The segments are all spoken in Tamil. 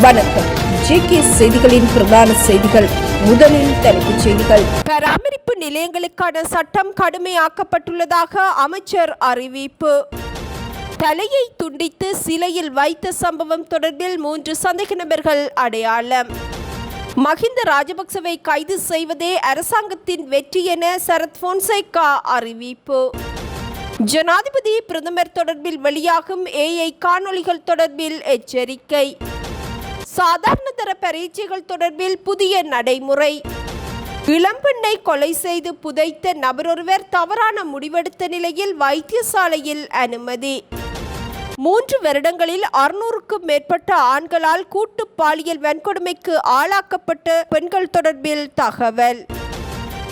வணக்கம். ஜேகே செய்திகளின் பிரதான செய்திகள். முதலில் தலைப்புச் செய்திகள். பராமரிப்பு நிலையங்களுக்கான சட்டம் கடுமையாக்கப்பட்டுள்ளதாக அமைச்சர் அறிவிப்பு. தலையை துண்டித்து சிலையில் வைத்த சம்பவம் தொடர்பில் 3 சந்தேக நபர்கள் அடையாளம். மஹிந்த ராஜபக்சவை கைது செய்வதே அரசாங்கத்தின் வெற்றி என சரத் பொன்சேகா அறிவிப்பு. ஜனாதிபதி பிரதமர் தொடர்பில் வெளியாகும் AI காணொளிகள் தொடர்பில் எச்சரிக்கை. சாதாரண தர பரீட்சைகள் தொடர்பில் புதிய நடைமுறை. இளம்பெண்ணை கொலை செய்து புதைத்த நபரொருவர் தவறான முடிவெடுத்த நிலையில் வைத்தியசாலையில் அனுமதி. 3 வருடங்களில் 600க்கும் மேற்பட்ட ஆண்களால் கூட்டு பாலியல் வன்கொடுமைக்கு ஆளாக்கப்பட்ட பெண்கள் தொடர்பில் தகவல்.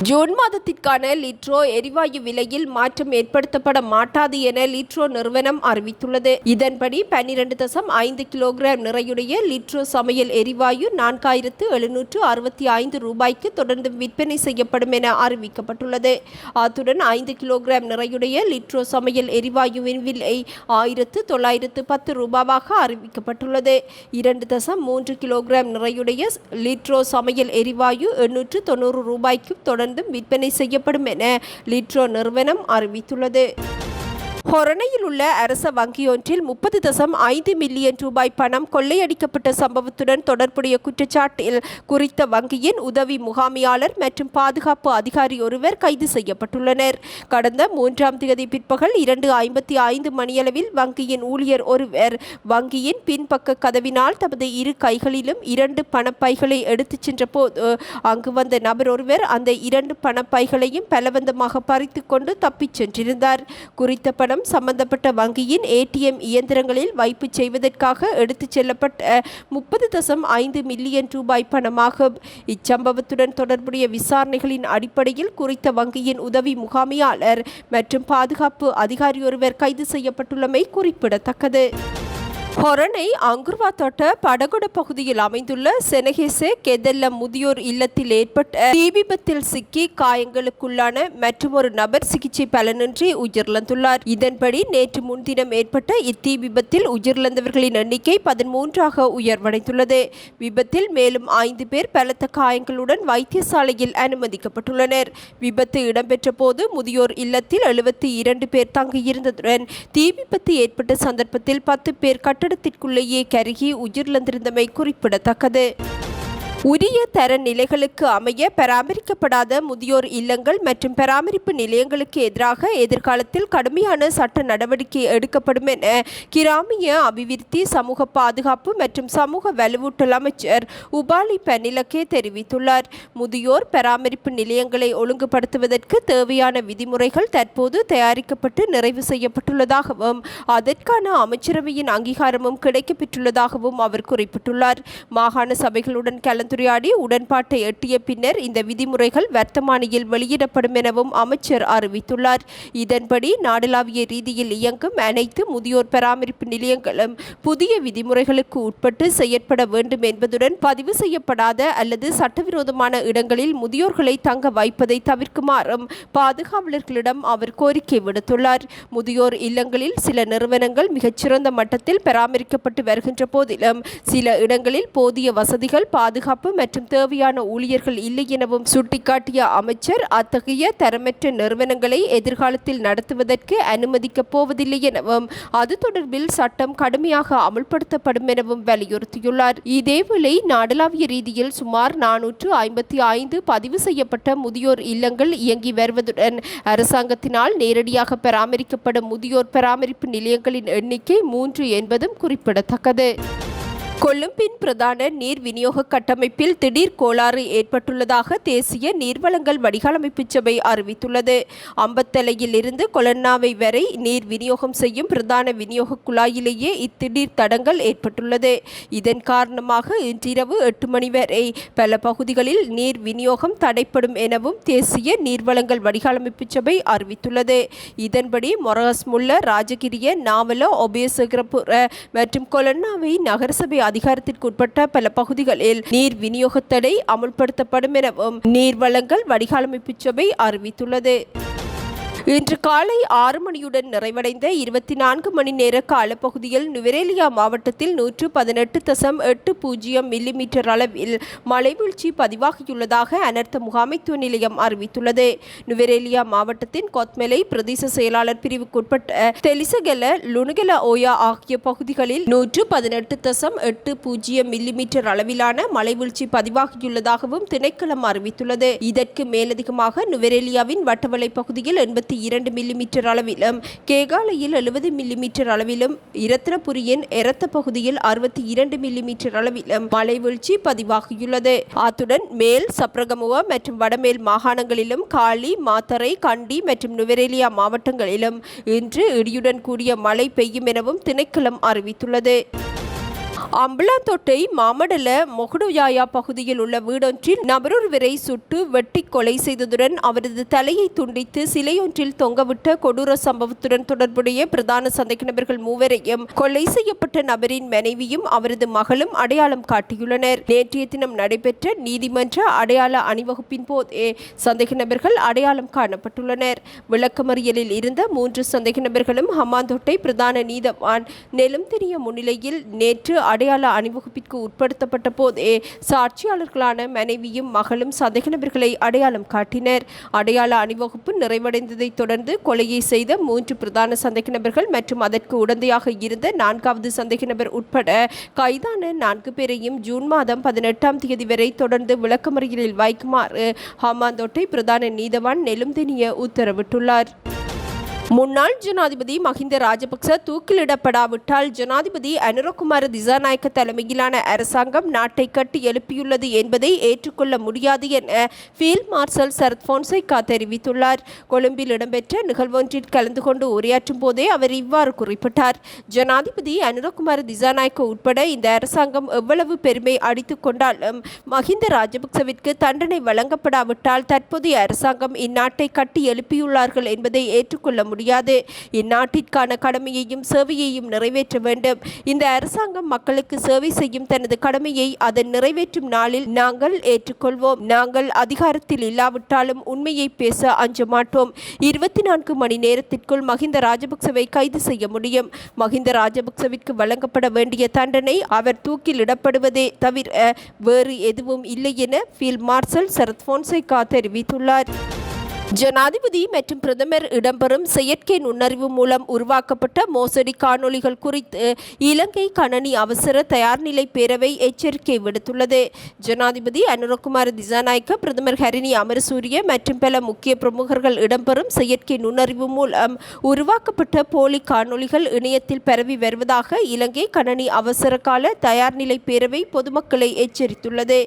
ஜூன் மாதத்திற்கான லிட்ரோ எரிவாயு விலையில் மாற்றம் ஏற்படுத்தப்பட மாட்டாது என லிட்ரோ நிறுவனம் அறிவித்துள்ளது. இதன்படி 12.5 கிலோகிராம் நிறையுடைய லிட்ரோ சமையல் எரிவாயு 4765 ரூபாய்க்கு தொடர்ந்து விற்பனை செய்யப்படும் என அறிவிக்கப்பட்டுள்ளது. அத்துடன் 5 கிலோகிராம் நிறையுடைய லிட்ரோ சமையல் எரிவாயுவின் விலை 1910 ரூபாவாக அறிவிக்கப்பட்டுள்ளது. 2.3 கிலோகிராம் நிறையுடைய லிட்ரோ சமையல் எரிவாயு 890 ரூபாய்க்கு தொடர்ந்து விற்பனை செய்யப்படும் என லிட்ரோ நிறுவனம் அறிவித்துள்ளது. ஹொரணையில் உள்ள அரச வங்கியொன்றில் 30.5 மில்லியன் ரூபாய் பணம் கொள்ளையடிக்கப்பட்ட சம்பவத்துடன் தொடர்புடைய குற்றச்சாட்டில் குறித்த வங்கியின் உதவி முகாமியாளர் மற்றும் பாதுகாப்பு அதிகாரி ஒருவர் கைது செய்யப்பட்டுள்ளனர். கடந்த 3ஆம் தேதி பிற்பகல் 2:55 மணியளவில் வங்கியின் ஊழியர் ஒருவர் வங்கியின் பின்பக்க கதவினால் தமது 2 கைகளிலும் 2 பணப்பைகளை எடுத்துச் சென்ற போது அங்கு வந்த நபர் ஒருவர் அந்த 2 பணப்பைகளையும் பலவந்தமாக பறித்து கொண்டு தப்பிச் சென்றிருந்தார். குறித்த பணம் சம்பந்தப்பட்ட வங்கியின் ATM இயந்திரங்களில் வைப்பு செய்வதற்காக எடுத்துச் செல்லப்பட்ட 30.5 மில்லியன் ரூபாய் பணமாகும். இச்சம்பவத்துடன் தொடர்புடைய விசாரணைகளின் அடிப்படையில் குறித்த வங்கியின் உதவி முகாமியாளர் மற்றும் பாதுகாப்பு அதிகாரி ஒருவர் கைது செய்யப்பட்டுள்ளமை குறிப்பிடத்தக்கது. ஹொரணை அங்குர்வா தோட்ட படகுட பகுதியில் அமைந்துள்ள செனகேசே கெதெல்லம் முதியோர் இல்லத்தில் ஏற்பட்ட தீ விபத்தில் சிக்கி காயங்களுக்குள்ளான மற்றொரு நபர் சிகிச்சை பலனின்றி உயிரிழந்துள்ளார். இதன்படி நேற்று முன்தினம் ஏற்பட்ட இத்தீ விபத்தில் உயிரிழந்தவர்களின் எண்ணிக்கை 13ஆக உயர்வடைந்துள்ளது. விபத்தில் மேலும் 5 பேர் பலத்த காயங்களுடன் வைத்தியசாலையில் அனுமதிக்கப்பட்டுள்ளனர். விபத்து இடம்பெற்ற போது முதியோர் இல்லத்தில் 72 பேர் தங்கியிருந்ததுடன் தீ விபத்து ஏற்பட்ட சந்தர்ப்பத்தில் 10 பேர் கட்டடத்திற்குள்ளேயே கருகி உயிரிழந்திருந்தமை குறிப்பிடத்தக்கது. உரிய தர நிலைகளுக்கு அமைய பராமரிக்கப்படாத முதியோர் இல்லங்கள் மற்றும் பராமரிப்பு நிலையங்களுக்கு எதிராக எதிர்காலத்தில் கடுமையான சட்ட நடவடிக்கை எடுக்கப்படும் என கிராமிய அபிவிருத்தி, சமூக பாதுகாப்பு மற்றும் சமூக வலுவூட்டல் அமைச்சர் உபாலி பனிலக்கே தெரிவித்துள்ளார். முதியோர் பராமரிப்பு நிலையங்களை ஒழுங்குபடுத்துவதற்கு தேவையான விதிமுறைகள் தற்போது தயாரிக்கப்பட்டு நிறைவு செய்யப்பட்டுள்ளதாகவும் அதற்கான அமைச்சரவையின் அங்கீகாரமும் கிடைக்கப்பெற்றுள்ளதாகவும் அவர் குறிப்பிட்டுள்ளார். மாகாண சபைகளுடன் கலந்துரையாடி உடன்பாட்டை எட்டிய பின்னர் இந்த விதிமுறைகள் வர்த்தமானியில் வெளியிடப்படும் எனவும் அமைச்சர் அறிவித்துள்ளார். இதன்படி நாடளாவிய ரீதியில் இயங்கும் அனைத்து முதியோர் பராமரிப்பு நிலையங்களும் புதிய விதிமுறைகளுக்கு உட்பட்டு செயற்பட வேண்டும் என்பதுடன் பதிவு செய்யப்படாத அல்லது சட்டவிரோதமான இடங்களில் முதியோர்களை தங்க வைப்பதை தவிர்க்குமாறும் பாதுகாவலர்களிடம் அவர் கோரிக்கை விடுத்துள்ளார். முதியோர் இல்லங்களில் சில நிறுவனங்கள் மிகச்சிறந்த மட்டத்தில் பராமரிக்கப்பட்டு வருகின்ற போதிலும் சில இடங்களில் போதிய வசதிகள், பாதுகாப்பு மற்றும் தேவையான ஊழியர்கள் இல்லை எனவும் சுட்டிக்காட்டிய அமைச்சர் அத்தகைய தரமற்ற நிறுவனங்களை எதிர்காலத்தில் நடத்துவதற்கு அனுமதிக்கப் போவதில்லை எனவும் அது தொடர்பில் சட்டம் கடுமையாக அமல்படுத்தப்படும் எனவும் வலியுறுத்தியுள்ளார். இதேவேளை நாடளாவிய ரீதியில் சுமார் 455 பதிவு செய்யப்பட்ட முதியோர் இல்லங்கள் இயங்கி வருவதுடன் அரசாங்கத்தினால் நேரடியாக பராமரிக்கப்படும் முதியோர் பராமரிப்பு நிலையங்களின் எண்ணிக்கை 3 என்பதும் குறிப்பிடத்தக்கது. கொழும்பின் பிரதான நீர் விநியோக கட்டமைப்பில் திடீர் கோளாறு ஏற்பட்டுள்ளதாக தேசிய நீர்வளங்கள் வடிகாலமைப்பு சபை அறிவித்துள்ளது. அம்பத்தலையில் இருந்து கொலன்னாவை வரை நீர் விநியோகம் செய்யும் பிரதான விநியோக குழாயிலேயே இத்திடீர் தடங்கள் ஏற்பட்டுள்ளது. இதன் காரணமாக இன்றிரவு 8 மணி வரை பல பகுதிகளில் நீர் விநியோகம் தடைப்படும் எனவும் தேசிய நீர்வளங்கள் வடிகாலமைப்பு சபை அறிவித்துள்ளது. இதன்படி மொரகஸ்முல்ல, ராஜகிரிய, நாவல, ஒபயசேகரபுர மற்றும் கொலன்னாவை நகரசபை அதிகாரத்திற்குட்பட்ட பல பகுதிகளில் நீர் விநியோக தடை அமுல்படுத்தப்படும் எனவும் நீர்வளங்கள் வடிகாலமைப்பு சபை அறிவித்துள்ளது. இன்று காலை 6 மணியுடன் நிறைவடைந்த 24 மணி நேர காலப்பகுதியில் நுவரெலியா மாவட்டத்தில் 118.80 மில்லிமீட்டர் அளவில் மழைவீழ்ச்சி பதிவாகியுள்ளதாக அனர்த்த முகாமைத்துவ நிலையம் அறிவித்துள்ளது. நுவரெலியா மாவட்டத்தின் கொத்மலை பிரதேச செயலாளர் பிரிவுக்குட்பட்ட தெலிசகெல, லுணுகெல ஓயா ஆகிய பகுதிகளில் 118.80 மில்லிமீட்டர் அளவிலான மழைவீழ்ச்சி பதிவாகியுள்ளதாகவும் திணைக்களம் அறிவித்துள்ளது. இதற்கு மேலதிகமாக நுவரெலியாவின் வட்டவளை பகுதியில் 82 மில்லிமீட்டர் அளவிலும், கேகாலையில் 70 மில்லிமீட்டர் அளவிலும், இரத்தினபுரியின் எரத்த பகுதியில் 62 மில்லிமீட்டர் அளவிலும் மழைவீழ்ச்சி பதிவாகியுள்ளது. அத்துடன் மேல் சப்ரகமுவ மற்றும் வடமேல் மாகாணங்களிலும், காலி, மாத்தறை, கண்டி மற்றும் நுவரெலியா மாவட்டங்களிலும் இன்று இடியுடன் கூடிய மழை பெய்யும் எனவும் திணைக்களம் அறிவித்துள்ளது. அம்பலாந்தோட்டை மாமடல மொகுடுயாயா பகுதியில் உள்ள வீடொன்றில் நபரொருவரை சுட்டு வெட்டி கொலை செய்ததுடன் அவரது தலையை துண்டித்து சிலையொன்றில் தொங்கவிட்ட கொடூர சம்பவத்துடன் தொடர்புடைய பிரதான சந்தேக நபர்கள் மூவரையும் கொலை செய்யப்பட்ட நபரின் மனைவியும் அவரது மகளும் அடையாளம் காட்டியுள்ளனர். நேற்றைய தினம் நடைபெற்ற நீதிமன்ற அடையாள அணிவகுப்பின் போதே சந்தேக நபர்கள் அடையாளம் காணப்பட்டுள்ளனர். விளக்கமறியலில் இருந்த 3 சந்தேக நபர்களும் ஹம்மாந்தோட்டை பிரதான நீதவான் நெலும்திரிய முன்னிலையில் நேற்று அடையாள அணிவகுப்பிற்கு உட்படுத்தப்பட்ட போதே சாட்சியாளர்களான மனைவியும் மகளும் சந்தேக நபர்களை அடையாளம் காட்டினர். அடையாள அணிவகுப்பு நிறைவடைந்ததைத் தொடர்ந்து கொலையை செய்த 3 பிரதான சந்தேக நபர்கள் மற்றும் அதற்கு உடந்தையாக இருந்த 4வது சந்தேக நபர் உட்பட கைதான 4 பேரையும் ஜூன் மாதம் 18ஆம் தேதி வரை தொடர்ந்து விளக்கமறியலில் வைக்குமாறு ஹம்மாந்தோட்டை பிரதான நீதவான் நெலும்திரிய உத்தரவிட்டுள்ளார். முன்னாள் ஜனாதிபதி மஹிந்த ராஜபக்ச தூக்கிலிடப்படாவிட்டால் ஜனாதிபதி அனுரகுமார திசாநாயக்க தலைமையிலான அரசாங்கம் நாட்டை கட்டி எழுப்பியுள்ளது என்பதை ஏற்றுக்கொள்ள முடியாது என ஃபீல்ட் மார்ஷல் சரத் பொன்சேகா தெரிவித்துள்ளார். கொழும்பில் இடம்பெற்ற நிகழ்வொன்றில் கலந்து கொண்டு உரையாற்றும் போதே அவர் இவ்வாறு குறிப்பிட்டார். ஜனாதிபதி அனுரகுமார திசாநாயக்க உட்பட இந்த அரசாங்கம் எவ்வளவு பெருமை அடித்துக் கொண்டாலும் மஹிந்த ராஜபக்சவிற்கு தண்டனை வழங்கப்படாவிட்டால் தற்போதைய அரசாங்கம் இந்நாட்டை கட்டி எழுப்பியுள்ளார்கள் என்பதை ஏற்றுக்கொள்ள முடியாது. இந்நாட்டிற்கான கடமையையும் சேவையையும் நிறைவேற்ற வேண்டும். இந்த அரசாங்கம் மக்களுக்கு சேவை செய்யும் தனது கடமையை அதன் நிறைவேற்றும் நாளில் நாங்கள் ஏற்றுக்கொள்வோம். நாங்கள் அதிகாரத்தில் இல்லாவிட்டாலும் உண்மையை பேச அஞ்ச மாட்டோம். 24 மணி நேரத்திற்குள் மஹிந்த ராஜபக்சவை கைது செய்ய முடியும். மஹிந்த ராஜபக்சவிற்கு வழங்கப்பட வேண்டிய தண்டனை அவர் தூக்கிலிடப்படுவதே தவிர வேறு எதுவும் இல்லை என ஃபீல்ட் மார்ஷல் சரத் பொன்சேகா தெரிவித்துள்ளார். ஜனாதிபதி மற்றும் பிரதமர் இடம்பெறும் செயற்கை நுண்ணறிவு மூலம் உருவாக்கப்பட்ட மோசடி காணொளிகள் குறித்து இலங்கை கணனி அவசர தயார்நிலை பேரவை எச்சரிக்கை விடுத்துள்ளது. ஜனாதிபதி அனுரகுமார திசாநாயக்க, பிரதமர் ஹரிணி அமரசூரிய மற்றும் பல முக்கிய பிரமுகர்கள் இடம்பெறும் செயற்கை நுண்ணறிவு மூலம் உருவாக்கப்பட்ட போலி காணொளிகள் இணையத்தில் பரவி வருவதாக இலங்கை கணனி அவசர கால தயார்நிலை பேரவை பொதுமக்களை எச்சரித்துள்ளது.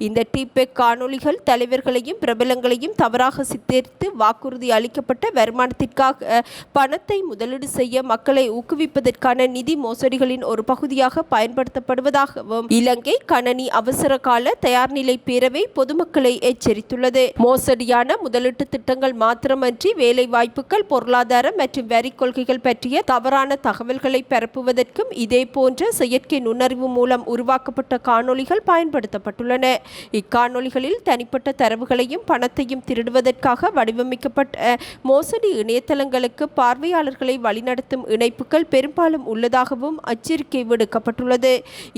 இந்த டிபெக் காணொளிகள் தலைவர்களையும் பிரபலங்களையும் தவறாக சித்தரித்து வாக்குறுதி அளிக்கப்பட்ட வருமானத்திற்காக பணத்தை முதலீடு செய்ய மக்களை ஊக்குவிப்பதற்கான நிதி மோசடிகளின் ஒரு பகுதியாக பயன்படுத்தப்படுவதாகவும் இலங்கை கணனி அவசர கால தயார்நிலை பேரவை பொதுமக்களை எச்சரித்துள்ளது. மோசடியான முதலீட்டு திட்டங்கள் மாத்திரமன்றி வேலை வாய்ப்புகள், பொருளாதார மற்றும் வரி கொள்கைகள் பற்றிய தவறான தகவல்களை பரப்புவதற்கும் இதே போன்ற செயற்கை நுண்ணறிவு மூலம் உருவாக்கப்பட்ட காணொளிகள் பயன்படுத்தப்பட்டுள்ளன. இக்காணொளிகளில் தனிப்பட்ட தரவுகளையும் பணத்தையும் திருடுவதற்காக வடிவமைக்கப்பட்ட மோசடி இணையதளங்களுக்கு பார்வையாளர்களை வழிநடத்தும் இணைப்புகள் பெரும்பாலும் உள்ளதாகவும் எச்சரிக்கை விடுக்கப்பட்டுள்ளது.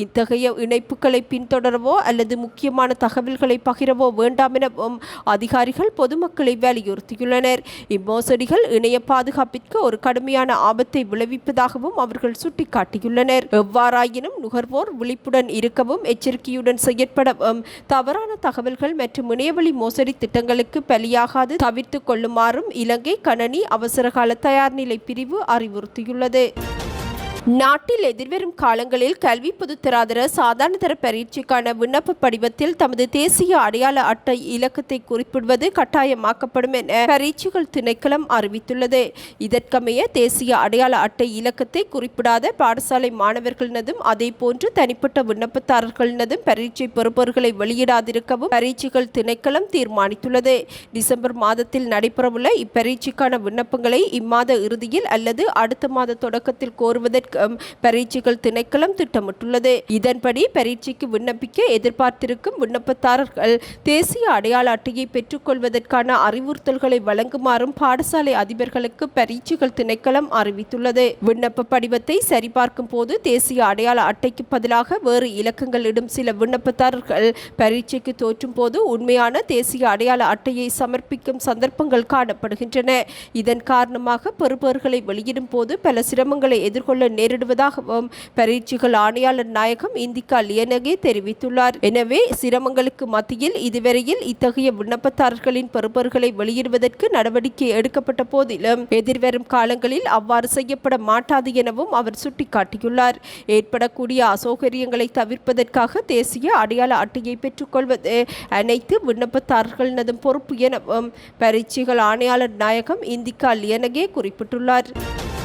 இத்தகைய இணைப்புகளை பின்தொடரவோ அல்லது முக்கியமான தகவல்களை பகிரவோ வேண்டாம் எனவும் அதிகாரிகள் பொதுமக்களை வலியுறுத்தியுள்ளனர். இம்மோசடிகள் இணைய பாதுகாப்பிற்கு ஒரு கடுமையான ஆபத்தை விளைவிப்பதாகவும் அவர்கள் சுட்டிக்காட்டியுள்ளனர். எவ்வாறாயினும் நுகர்வோர் விழிப்புடன் இருக்கவும், எச்சரிக்கையுடன் செயற்படவும், தவறான தகவல்கள் மற்றும் இணையவழி மோசடி திட்டங்களுக்கு பலியாகாது தவிர்த்து கொள்ளுமாறும் இலங்கை கணனி அவசரகால தயார்நிலை பிரிவு அறிவுறுத்தியுள்ளது. நாட்டில் எதிர்வரும் காலங்களில் கல்வி பொதுத்தராதர சாதாரணதர பரீட்சைக்கான விண்ணப்ப படிவத்தில் தமது தேசிய அடையாள அட்டை இலக்கத்தை குறிப்பிடுவது கட்டாயமாக்கப்படும் என பரீட்சைகள் திணைக்களம் அறிவித்துள்ளது. இதற்கமைய தேசிய அடையாள அட்டை இலக்கத்தை குறிப்பிடாத பாடசாலை மாணவர்களினதும் அதே போன்று தனிப்பட்ட விண்ணப்பதாரர்களினதும் பரீட்சை பெறுபவர்களை வெளியிடாதிருக்கவும் பரீட்சைகள் திணைக்களம் தீர்மானித்துள்ளது. டிசம்பர் மாதத்தில் நடைபெறவுள்ள இப்பரீட்சைக்கான விண்ணப்பங்களை இம்மாத இறுதியில் அல்லது அடுத்த மாத தொடக்கத்தில் கோருவதற்கு அறிவிக்கும் பரீட்சைகள் திணைக்களம் திட்டமிட்டுள்ளது. இதன்படி பரீட்சைக்கு விண்ணப்பிக்க எதிர்பார்த்திருக்கும் விண்ணப்பதாரர்கள் தேசிய அடையாள அட்டையை பெற்றுக்கொள்வதற்கான அறிவுறுத்தல்களை வழங்குமாறும் பாடசாலை அதிபர்களுக்கு பரீட்சைகள் திணைக்களம் அறிவித்துள்ளது. விண்ணப்ப படிவத்தை சரிபார்க்கும் போது தேசிய அடையாள அட்டைக்கு பதிலாக வேறு இலக்கங்கள் இடும் சில விண்ணப்பதாரர்கள் பரீட்சைக்கு தோற்றும் போது உண்மையான தேசிய அடையாள அட்டையை சமர்ப்பிக்கும் சந்தர்ப்பங்கள் காணப்படுகின்றன. இதன் காரணமாக பெறுபவர்களை வெளியிடும் போது பல சிரமங்களை எதிர்கொள்ள நேரிடுவதாகவும் பரீட்சைகள் ஆணையாளர் நாயகம் இந்திகா லியனகே தெரிவித்துள்ளார். எனவே சிரமங்களுக்கு மத்தியில் இதுவரையில் இத்தகைய விண்ணப்பதாரர்களின் பெறுபவர்களை வெளியிடுவதற்கு நடவடிக்கை எடுக்கப்பட்ட போதிலும் எதிர்வரும் காலங்களில் அவ்வாறு செய்யப்பட மாட்டாது எனவும் அவர் சுட்டிக்காட்டியுள்ளார். ஏற்படக்கூடிய அசௌகரியங்களை தவிர்ப்பதற்காக தேசிய அடையாள அட்டையை பெற்றுக்கொள்வது அனைத்து விண்ணப்பதாரர்களினதும் பொறுப்பு எனவும் பரீட்சைகள் ஆணையாளர் நாயகம் இந்திகா லியனகே குறிப்பிட்டுள்ளார்.